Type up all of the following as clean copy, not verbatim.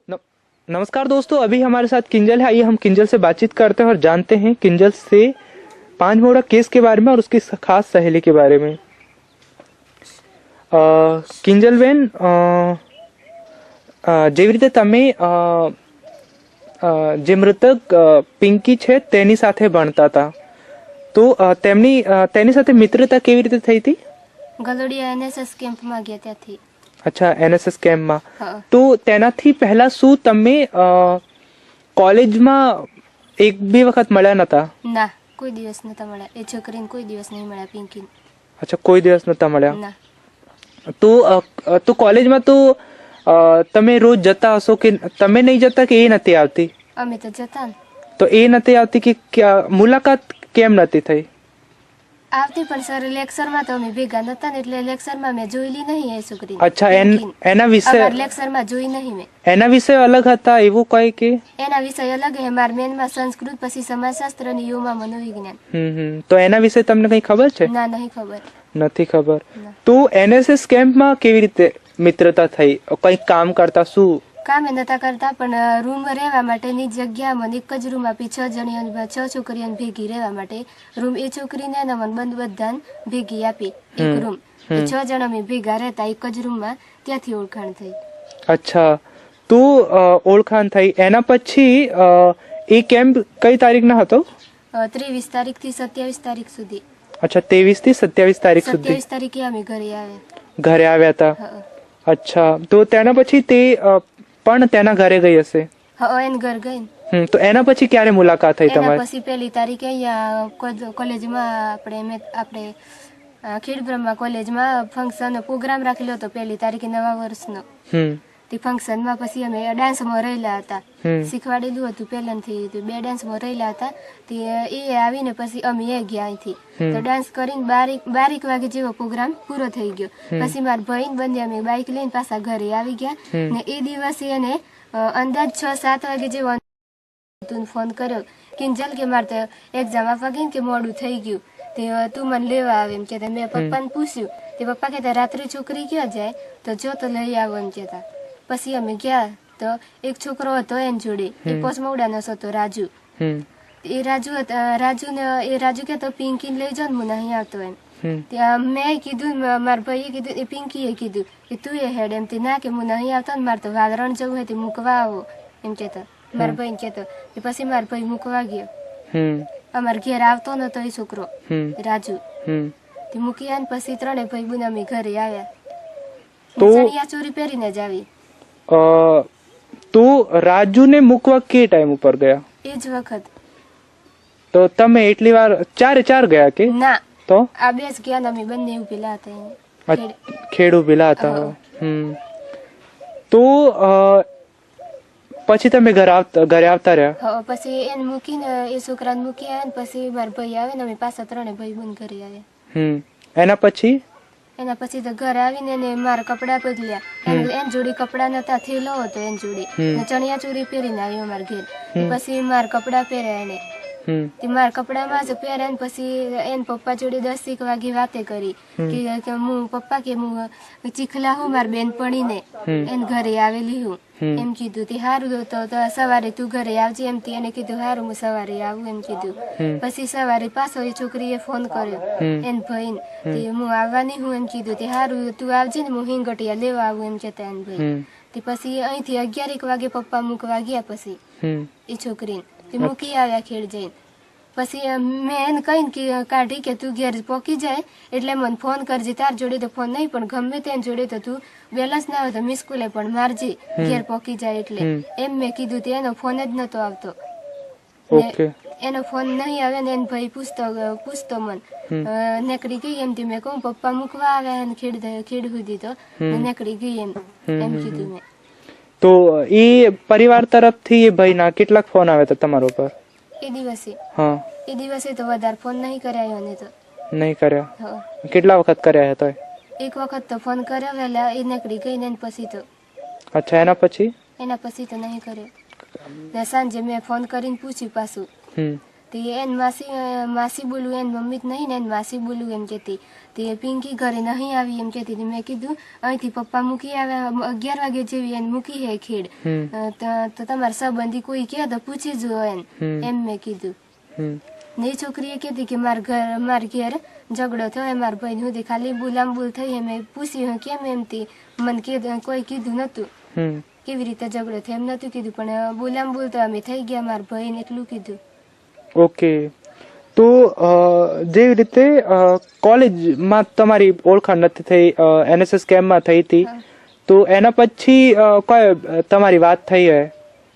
न- नमस्कार दोस्तों, अभी हमारे साथ किंजल है। आइए हम किंजल से बातचीत करते हैं और जानते हैं किंजल से 5 केस के बारे में और उसकी खास सहेली के बारे में। કિંજલ બેન, જેવી રીતે તમે જે મૃતક પિંકી છે તેની સાથે ભણતા હતા, તો તેની સાથે મિત્રતા કેવી રીતે થઈ હતી? ગલોડિયા એનએસએસ કેમ્પમાં ગયા ત્યાંથી. અચ્છા, એનએસએસ કેમ્પમાં. હા. તો તેનાથી પહેલા શું તમે કોલેજમાં એક બે વખત મળ્યા નતા? ના, કોઈ દિવસ નતા મળ્યા. એ છોકરીને કોઈ દિવસ નહીં મળ્યા, પિંકીને. અચ્છા, કોઈ દિવસ નતા મળ્યા. ના. તો કોલેજમાં તો તમે રોજ જતા હશો કે તમે નહીં જતા કે એ નથી આવતી? અમે તો જતા ને. તો એ નથી આવતી કે મુલાકાત કેમ નથી થઈ? આવતી પણ સર લેક્ચરમાં તો અમે ભેગા નતા ને એટલે લેક્ચરમાં મેં જોયેલી નહીં એ છોકરી. અચ્છા, એના વિશે લેક્ચરમાં જોઈ નહીં મેં. એના વિષય અલગ હતા એવું કઈ કે? એના વિષય અલગ હે. મારા મેનમાં સંસ્કૃત, પછી સમાજશાસ્ત્ર અને યુમાં મનોવિજ્ઞાન. તો એના વિશે તમને કઈ ખબર છે? ના, નહીં ખબર. નથી ખબર. તો એનએસએસ કેમ્પમાં કેવી રીતે મિત્રતા થઈ? કઈ કામ કરતા? શું કામે નતા કરતા, પણ રૂમ રહેવા માટેની જગ્યામાં એક જ રૂમ આપી 6 છોકરીઓને ભેગી રહેવા માટે રૂમ. એ છોકરીને અને મને બંધ બધાને ભેગી આપી એક રૂમ. 6 જણા અમે ભેગા રહેતા એક જ રૂમમાં. ત્યાંથી ઓળખાણ થઈ. અચ્છા, તો ઓળખાણ થઈ. એના પછી એ કેમ્પ કઈ તારીખના હતો? 23 તારીખથી 27 તારીખ સુધી. અચ્છા, 23 થી 27 તારીખ સુધી. 27 તારીખે અમે ઘરે આવ્યા હતા. અચ્છા, તો તેના પછી તે પણ તેના ઘરે ગઈ હશે? હા, એને ઘર ગઈ. તો એના પછી ક્યારે મુલાકાત થઈ તમારી? પછી 1 તારીખે અહીંયા કોલેજમાં આપણે ખેડબ્રહ્મા કોલેજમાં ફંક્શન પ્રોગ્રામ રાખેલો હતો 1 તારીખે નવા વર્ષનો. તે ફંક્શનમાં પછી અમે ડાન્સમાં રહેલા હતા. શીખવાડેલું હતું પહેલાથી. 2 ડાન્સમાં રહેલા હતા. તે એ આવીને પછી અમે ગયા અહીંથી. તો ડાન્સ કરીને 12 વાગે જેવો પ્રોગ્રામ પૂરો થઈ ગયો. પછી મારા ભાઈ બંને અમે બાઇક લઈને પાછા ઘરે આવી ગયા. ને એ દિવસે એને અંદાજ 6-7 વાગે જેવો ફોન કર્યો, કિંજલ કે મારે તો એક્ઝામ આપવા ગઈ કે મોડું થઈ ગયું, તે તું મને લેવા આવે એમ કહેતા. મેં પપ્પાને પૂછ્યું. તે પપ્પા કહેતા રાત્રે છોકરી ક્યાં જાય તો જો તો લઈ આવો એમ કહેતા. પછી અમે ગયા તો એક છોકરો હતો એની જોડે. એ પોસમોડાનો હતો, રાજુ. એ રાજુ કહેતો પિંકીને લઈ જાઓ ને, હું નહીં આવતો એમ. ત્યાં મેં કીધું, મારા ભાઈએ કીધું, એ પિંકીએ કીધું કે તું એ હેડ એમ. ના કે હું નહીં આવતો ને, મારે તો વાદરણ જવું હોય તે મૂકવા આવો એમ કહેતો. મારા ભાઈ કહેતો. પછી મારા ભાઈ મૂકવા ગયો. અમારા ઘેર આવતો નતો એ છોકરો રાજુ. તે મૂકી આવ્યા ને પછી 3 ભાઈ બુન અમે ઘરે આવ્યા. ચણિયા ચોરી પહેરીને જ આવી. તો રાજુને મૂકવા કે ટાઈમ ઉપર ગયા? એ જ વખત. તો તમે એટલી વાર ચાર ગયા કે? ના, તો આ 2 જ ગયા. અમે બંને ઉભેલા હતા. ખેડ ઉભેલા હતા. તો પછી તમે ઘરે આવતા રહ્યા? પછી એને મૂકીને એ છોકરાને મૂકી આવ્યા ને પછી મારા ભાઈ આવે ને અમે પાછા 3 ભાઈ બુન ઘરે આવ્યા. એના પછી તો ઘરે આવીને એને મારા કપડા બદલ્યા. એન જોડે કપડા નતા, થેલો હતો એન જોડે. ચણિયા ચોરી પહેરીને આવ્યો અમારા ઘેર. પછી મારા કપડા પહેર્યા એને. મારા કપડામાં જ પહેર્યા. પછી એન પપ્પા જોડે 10 વાગે વાતે કરી કે હું પપ્પા કે હું ચીખલા હું મારી બેનપણીને એને ઘરે આવેલી હું એમ કીધું. તે સારું તો સવારે તું ઘરે આવજે એમ. એને કીધું સારું હું સવારે આવું એમ કીધું. પછી સવારે પાછો એ છોકરીએ ફોન કર્યો એન ભાઈને. તે હું આવવાની હું એમ કીધું. તે સારું તું આવજે ને, હું હિંગટિયા લેવા આવું એમ કેતા એન ભાઈ. તે પછી અહીંથી 11 વાગે પપ્પા મૂકવા ગયા. પછી એ છોકરીને તે મૂકી આવ્યા ખેડ જઈને. પછી મેં એને કહીને કાઢી કે તું ઘેર પોકી જાય એટલે મને ફોન કરજે. તાર જોડે તો ફોન નહીં, પણ ગમે તેને જોડે તો તું બેલેન્સ ના હોય તો મિસ કોલે પણ મારજે ઘેર પોકી જાય એટલે એમ મેં કીધું. એનો ફોન જ નતો આવતો. એનો ફોન નહીં આવે ને એને ભાઈ પૂછતો મન નીકળી ગઈ એમ. મેં કહું પપ્પા મૂકવા આવ્યા ને ખેડ સુધી તો નીકળી ગઈ એમ કીધું મેં. તો એ પરિવાર તરફથી એ ભાઈના કેટલાક ફોન આવ્યા હતા તમારા ઉપર એ દિવસે? એ દિવસે તો વધારે ફોન નહીં કર્યા એને તો. નહીં કર્યા? કેટલા વખત કર્યા હતા? એક વખત તો ફોન કર્યો વહેલા, એ નીકળી ગઈ ને પછી તો. અચ્છા, એના પછી? એના પછી તો નહીં કર્યો. ને સાંજે મેં ફોન કરીને પૂછ્યું પાછું. તે એન માસી બોલું એન મમ્મી જ નહીં ને એન માસી બોલું એમ કહેતી. તે પિંકી ઘરે નહીં આવી એમ કહેતી હતી. મેં કીધું અહીંથી પપ્પા મૂકી આવ્યા 11 વાગે જેવી એને મૂકી હે ખેડ, તો તમારા સંબંધી કોઈ કહે તો પૂછી જો એમ મેં કીધું. ને એ છોકરીએ કીધી કે મારા ઘેર ઝઘડો થયો મારા ભાઈ સુધી ખાલી બોલામબોલ થઈ. મેં પૂછ્યું કેમ એમથી, મને કોઈ કીધું નતું કેવી રીતે ઝઘડો થયો એમ નતું કીધું, પણ બોલામબોલ તો અમે થઈ ગયા મારા ભાઈને એટલું કીધું. ઓકે, તો જેવી રીતે કોલેજમાં તમારી ઓળખાણ નથી થઈ, NSS કેમ્પમાં થઈ હતી, તો એના પછી તમારી વાત થઈ હે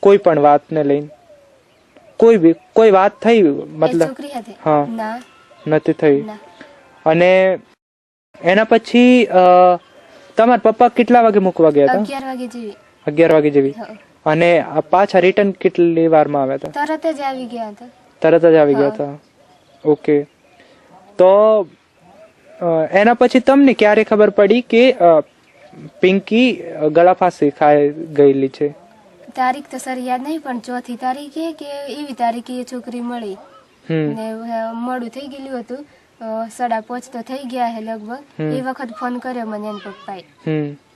કોઈ પણ વાતને લઈને? કોઈ વાત થઈ મતલબ? હા, નથી થઈ. અને એના પછી તમારા પપ્પા કેટલા વાગે મૂકવા ગયા હતા? 11 વાગે જેવી. અને પાછા રિટર્ન કેટલી વારમાં આવ્યા હતા? તરત જ આવી ગયા હતા. તરત જ આવી ગયા હતા. ઓકે, તો એના પછી તમને ક્યારે ખબર પડી કે પિંકી ગળા ફાંસી ખાઈ ગયેલી છે? તારીખ તો સર યાદ નહીં, પણ 4મી તારીખે કે એવી તારીખે એ છોકરી મળી ને મોડું થઈ ગયેલું હતું. 5:30 તો થઈ ગયા હે લગભગ. એ વખત ફોન કર્યો મને એના પપ્પાએ.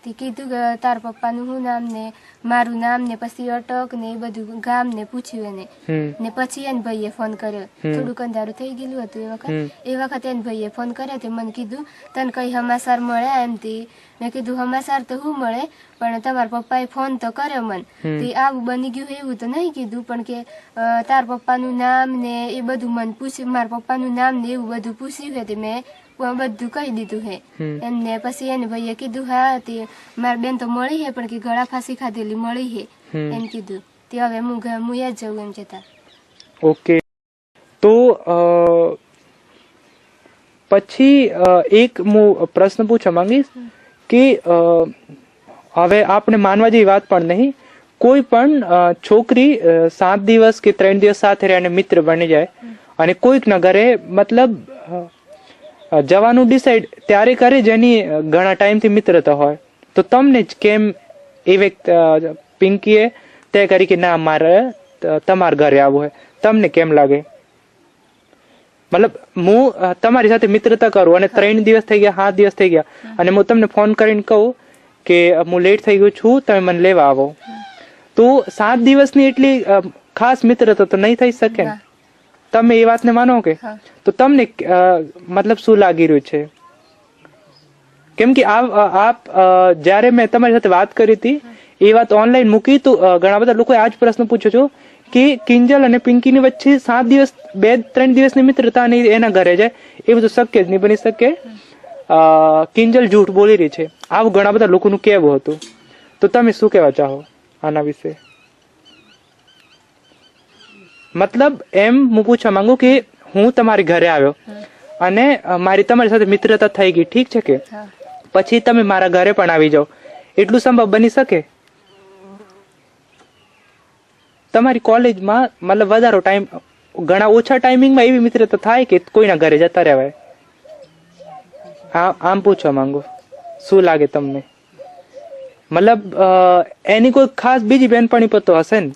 તે કીધું કે તાર પપ્પાનું શું નામ ને મારું નામ ને પછી અટક ને એ બધું ગામ ને પૂછ્યું એને. ને પછી એને ભાઈએ ફોન કર્યો. થોડુંક અંધારું થઈ ગયેલું હતું એ વખત એને ભાઈએ ફોન કર્યો. તે મને કીધું તને કઈ સમાચાર મળ્યા એમથી? મેં કીધું સમાચાર તો શું મળે, પણ તમારા પપ્પાએ ફોન તો કર્યો મને. તે આવું બની ગયું એવું તો નહીં કીધું, પણ કે તાર પપ્પાનું નામ ને એ બધું મને પૂછ્યું, મારા પપ્પાનું નામ ને એવું બધું પૂછ્યું છે. મેં બધું કહી દીધું હે એમને. પછી એને ભાઈએ કીધું હા તે મારી બેન તો મળી હે, પણ કે ગળા ફાંસી ખાધેલી મળી હે એમ કીધું. તે હવે હું જ જવું એમ કહેતા. ઓકે, તો પછી એક હું પ્રશ્ન પૂછવા માંગીશ કે હવે આપણે માનવા જેવી વાત પણ નહીં, કોઈ પણ છોકરી 7 દિવસ કે 3 દિવસ સાથે રહીને મિત્ર બની જાય અને કોઈક ના ઘરે મતલબ જવાનું ડિસાઈડ ત્યારે કરે જેની ઘણા ટાઈમથી મિત્રતા હોય, તો તમને જ કેમ એ વ્યક્તિ પિંકીએ તે કરી કે ના મારે તમારા ઘરે આવવું હોય? તમને કેમ લાગે? મતલબ હું તમારી સાથે મિત્રતા કરું અને 3 દિવસ થઈ ગયા, 7 દિવસ થઈ ગયા, અને હું તમને ફોન કરીને કહું કે હું લેટ થઈ ગયું છું, તમે મને લેવા આવો, તો 7 દિવસની એટલી ખાસ મિત્રતા તો નહીં થઈ શકે ને? તમે એ વાતને માનો કે? તો તમને મતલબ શું લાગી રહ્યું છે? કેમ કે આપ જયારે મેં તમારી સાથે વાત કરી હતી એ વાત ઓનલાઈન મૂકી, તો ઘણા બધા લોકોએ આ જ પ્રશ્ન પૂછ્યો છો કે કિંજલ અને પિંકીની વચ્ચે 7 દિવસ 2-3 દિવસની મિત્રતા નહીં, એના ઘરે જાય એ બધું શક્ય જ નહીં બની શકે, કિંજલ જૂઠ બોલી રહી છે, આવું ઘણા બધા લોકોનું કહેવું હતું. તો તમે શું કહેવા ચાહો આના વિશે? મતલબ એમ હું પૂછવા માંગુ કે હું તમારી ઘરે આવ્યો અને મારી તમારી સાથે મિત્રતા થઈ ગઈ, ઠીક છે કે પછી તમે મારા ઘરે પણ આવી જાઓ, એટલું સંભવ બની શકે? તમારી કોલેજમાં મતલબ વધારો ટાઈમ, ઘણા ઓછા ટાઈમિંગમાં એવી મિત્રતા થાય કે કોઈના ઘરે જતા રહેવાય? આમ પૂછવા માંગુ, શું લાગે તમને? મતલબ એની કોઈ ખાસ બીજી બેનપણી પતો હશે ને,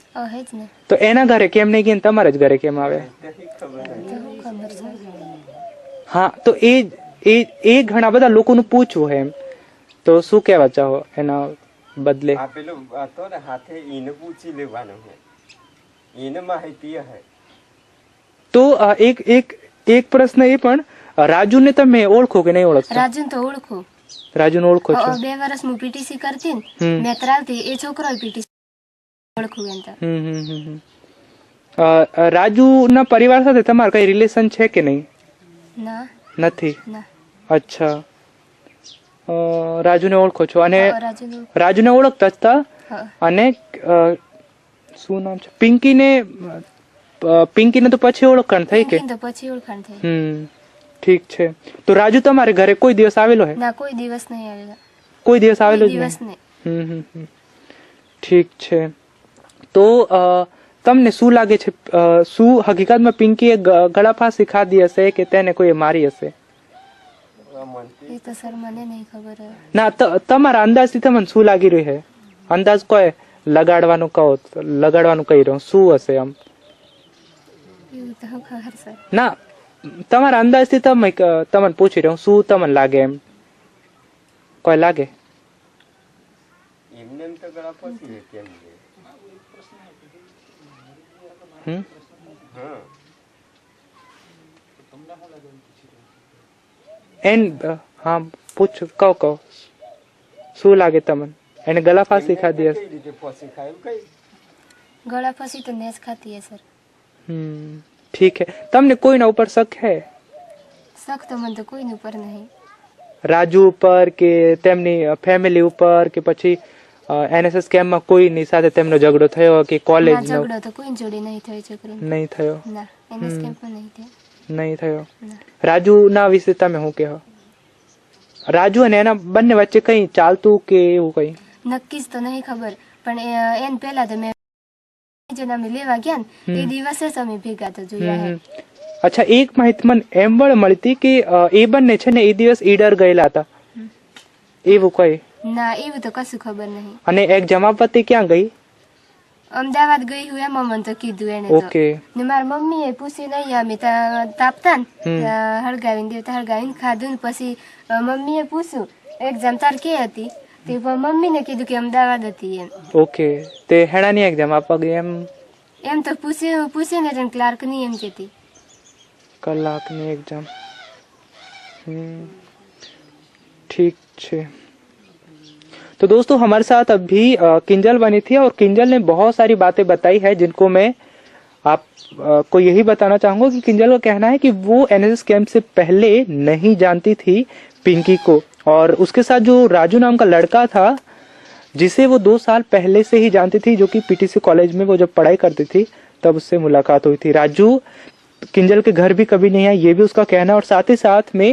તો એના ઘરે કેમ નહીં ગઈ, તમારા જ ઘરે કેમ આવે? હા, તો એ ઘણા બધા લોકોનું પૂછવું એમ, તો શું કહેવા ચાહો એના બદલે? તો એક પ્રશ્ન એ પણ, રાજુને તમે ઓળખો કે નહીં ઓળખો? રાજુ તો ઓળખો. રાજુને ઓળખો છો? 2 વર્ષ હું પીટીસી કરતી ને મેં ત્રાલતી, એ છોકરો પીટીસી ઓળખું એમ. રાજુના પરિવાર સાથે તમારું કઈ રિલેશન છે કે નહીં? ના, નથી. અચ્છા, રાજુને ઓળખો છો અને રાજુને ઓળખતા હતા. અને શું નામ છે? પિંકીને તો પછી ઓળખાણ થઈ કે? પછી ઓળખાણ થઈ. ઠીક છે. તો રાજુ તમારે ઘરે કોઈ દિવસ આવેલો હે? ના, કોઈ દિવસ નહીં આવેલો. કોઈ દિવસ આવેલો જ નહીં. ઠીક છે. તો તમને શું લાગે છે, શું હકીકતમાં પિંકીએ ગળા ફાંસી ખાધી હશે કે તેને કોઈ મારી હશે? એ તો સર મને નહીં ખબર. ના, તમારા અંદાજથી તમને શું લાગી રહ્યું છે? અંદાજ કોઈ લગાડવાનું કહો, લગાડવાનું કહી રહ્યો શું હશે? આમ એવું તો ખબર સર. ના તમારા અંદાજથી તમે તમને પૂછી રહ્યો શું તમને લાગે એમ કોઈ લાગે એમને એમ તો ગળા ફસી કેમ છે હા એન હા પૂછ કહો શું લાગે તમને એને ગળા ફાંસી ખાધી હશે કઈ રીતે ફસી ખાય એમ કઈ ગળા ફસી તો નેસ ખાતી હે સર. ઠીક હે તમને કોઈના ઉપર શક હે શક તો મને તો કોઈની ઉપર નહીં. રાજુ ઉપર કે તેમની ફેમિલી ઉપર કે પછી એનએસએસ કેમ્પમાં કોઈની સાથે તેમનો ઝઘડો થયો કે કોલેજ ના, ઝઘડો તો કોઈ જોડે નહીં થયો છોકરો. નહીં થયો ના એનએસ કેમ્પમાં નહીં થયો. નહીં થયો ના. રાજુ ના વિશે તમે શું કહો રાજુ અને એના બંને વચ્ચે કઈ ચાલતું કે એવું કઈ નક્કી જ તો નહીં ખબર પણ એને પહેલા તો મેં જેને અમે લેવા ગયા ને એ દિવસે જ અમે ભેગા તો જોયા હે. અચ્છા એક માહિતી મને એમ પણ મળતી કે એ બંને છે ને એ દિવસ ઈડર ગયેલા હતા એવું કઈ ના એવું તો કશું ખબર નહીં. અને એક જમાપતિ ક્યાં ગઈ અમદાવાદ ગઈ હું એમાં મને તો કીધું એને તો. ઓકે ને મારી મમ્મી એ પૂછ્યું નહીં અમે તાપતા ને હળગાવીને દેવતા હળગાવીને ખાધું ને પછી મમ્મીએ પૂછ્યું એક્ઝામ તાર કે હતી તે મમ્મીને કીધું કે અમદાવાદ હતી એમ. ઓકે તે હેણાની એક્ઝામ આપવા ગઈ એમ તો પૂછ્યું ને ક્લાર્ક ની એમ કેતી કલાકની एग्जाम ठीक है। तो दोस्तों हमारे साथ अभी किंजल बनी थी और किंजल ने बहुत सारी बातें बताई है जिनको मैं आप को यही बताना चाहूंगा कि किंजल का कहना है कि वो एनएसएस कैंप से पहले नहीं जानती थी पिंकी को और उसके साथ जो राजू नाम का लड़का था जिसे वो 2 साल पहले से ही जानती थी जो कि पीटीसी कॉलेज में वो जब पढ़ाई करती थी तब उससे मुलाकात हुई थी। राजू किंजल के घर भी कभी नहीं आया ये भी उसका कहना और साथ ही साथ में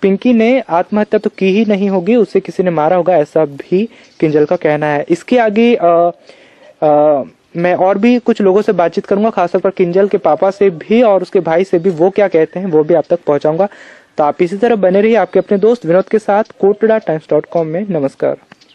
पिंकी ने आत्महत्या तो की ही नहीं होगी उसे किसी ने मारा होगा ऐसा भी किंजल का कहना है। इसके आगे मैं और भी कुछ लोगों से बातचीत करूंगा खासतौर पर किंजल के पापा से भी और उसके भाई से भी वो क्या कहते हैं वो भी आप तक पहुंचाऊंगा। तो आप इसी तरह बने रहिए आपके अपने दोस्त विनोद के साथ कोटड़ा टाइम्स.com में। नमस्कार।